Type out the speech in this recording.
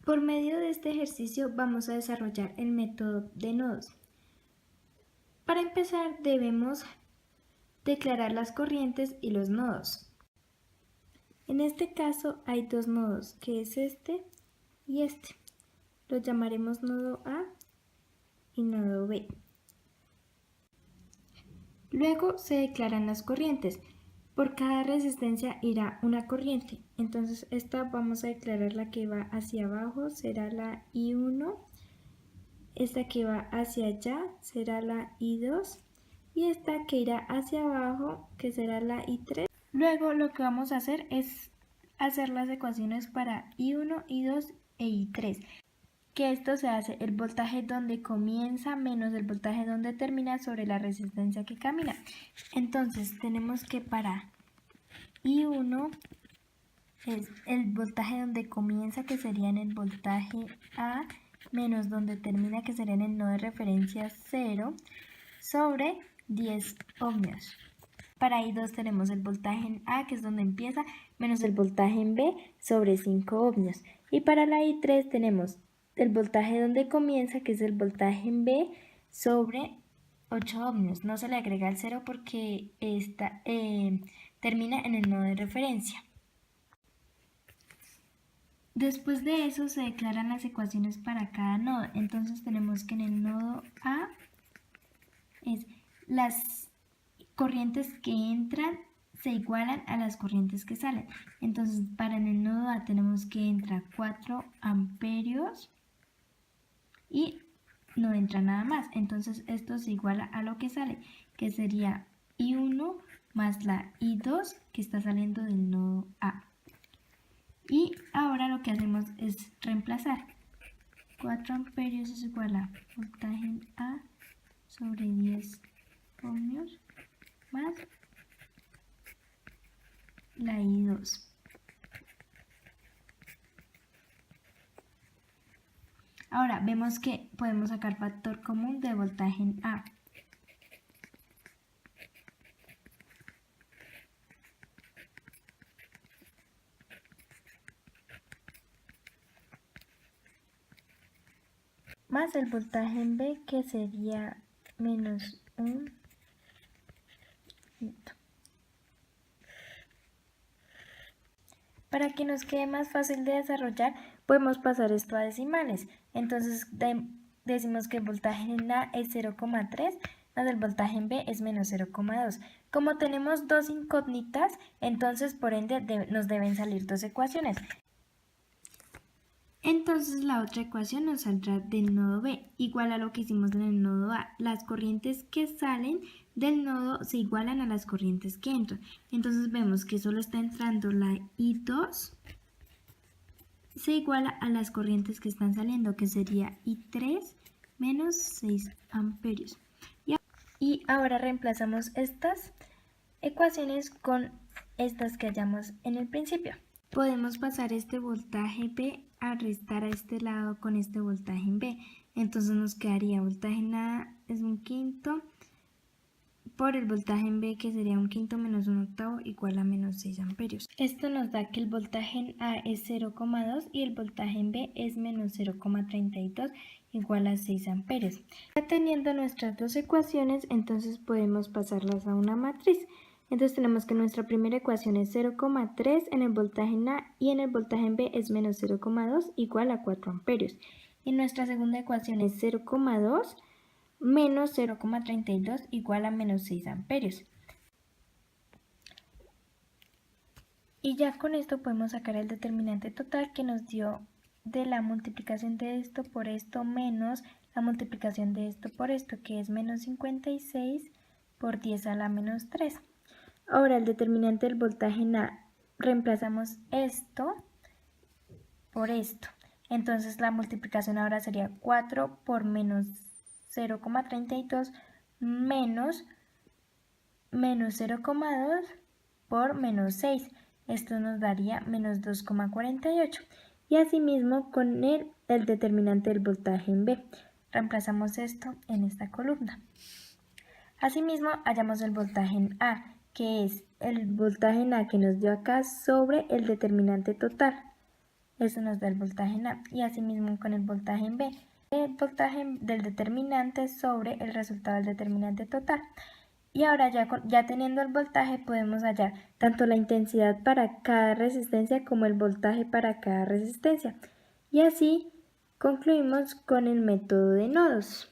Por medio de este ejercicio vamos a desarrollar el método de nodos. Para empezar debemos declarar las corrientes y los nodos. En este caso hay dos nodos, que es este y este. Los llamaremos nodo A y nodo B. Luego se declaran las corrientes. Por cada resistencia irá una corriente. Entonces esta vamos a declarar la que va hacia abajo, será la I1. Esta que va hacia allá será la I2. Y esta que irá hacia abajo, que será la I3. Luego lo que vamos a hacer es hacer las ecuaciones para I1, I2 e I3. Que esto se hace el voltaje donde comienza menos el voltaje donde termina sobre la resistencia que camina. Entonces tenemos que para I1 es el voltaje donde comienza, que sería en el voltaje A, menos donde termina, que sería en el nodo de referencia 0, sobre 10 ohmios. Para I2 tenemos el voltaje en A, que es donde empieza, menos el voltaje en B, sobre 5 ohmios. Y para la I3 tenemos el voltaje donde comienza, que es el voltaje en B, sobre 8 ohmios. No se le agrega el 0 porque termina en el nodo de referencia. Después de eso se declaran las ecuaciones para cada nodo. Entonces tenemos que en el nodo A es las corrientes que entran se igualan a las corrientes que salen. Entonces para en el nodo A tenemos que entrar 4 amperios y no entra nada más. Entonces esto se iguala a lo que sale, que sería I1 más la I2 que está saliendo del nodo A. Y ahora lo que hacemos es reemplazar. 4 amperios es igual a voltaje en A sobre 10 ohmios más la I2. Ahora vemos que podemos sacar factor común de voltaje en A. Más el voltaje en B, que sería menos 1. Para que nos quede más fácil de desarrollar, podemos pasar esto a decimales. Entonces decimos que el voltaje en A es 0,3, más el voltaje en B es menos 0,2. Como tenemos dos incógnitas, entonces por ende nos deben salir dos ecuaciones. Entonces la otra ecuación nos saldrá del nodo B, igual a lo que hicimos en el nodo A. Las corrientes que salen del nodo se igualan a las corrientes que entran. Entonces vemos que solo está entrando la I2, se iguala a las corrientes que están saliendo, que sería I3 menos 6 amperios. Y ahora reemplazamos estas ecuaciones con estas que hallamos en el principio. Podemos pasar este voltaje B a restar a este lado con este voltaje en B. Entonces nos quedaría voltaje en A es 1/5 por el voltaje en B, que sería 1/5 menos 1/8 igual a menos 6 amperios. Esto nos da que el voltaje en A es 0,2 y el voltaje en B es menos 0,32 igual a 6 amperios. Ya teniendo nuestras dos ecuaciones, entonces podemos pasarlas a una matriz. Entonces tenemos que nuestra primera ecuación es 0,3 en el voltaje en A y en el voltaje en B es menos 0,2 igual a 4 amperios. Y nuestra segunda ecuación es 0,2 menos 0,32 igual a menos 6 amperios. Y ya con esto podemos sacar el determinante total que nos dio de la multiplicación de esto por esto menos la multiplicación de esto por esto, que es menos 56 por 10 a la menos 3. Ahora el determinante del voltaje en A, reemplazamos esto por esto. Entonces la multiplicación ahora sería 4 por menos 0,32 menos 0,2 por menos 6. Esto nos daría menos 2,48. Y asimismo con el determinante del voltaje en B. Reemplazamos esto en esta columna. Asimismo hallamos el voltaje en A, que es el voltaje en A que nos dio acá sobre el determinante total. Esto nos da el voltaje en A. Y asimismo con el voltaje en B. El voltaje del determinante sobre el resultado del determinante total. Y ahora ya teniendo el voltaje podemos hallar tanto la intensidad para cada resistencia como el voltaje para cada resistencia. Y así concluimos con el método de nodos.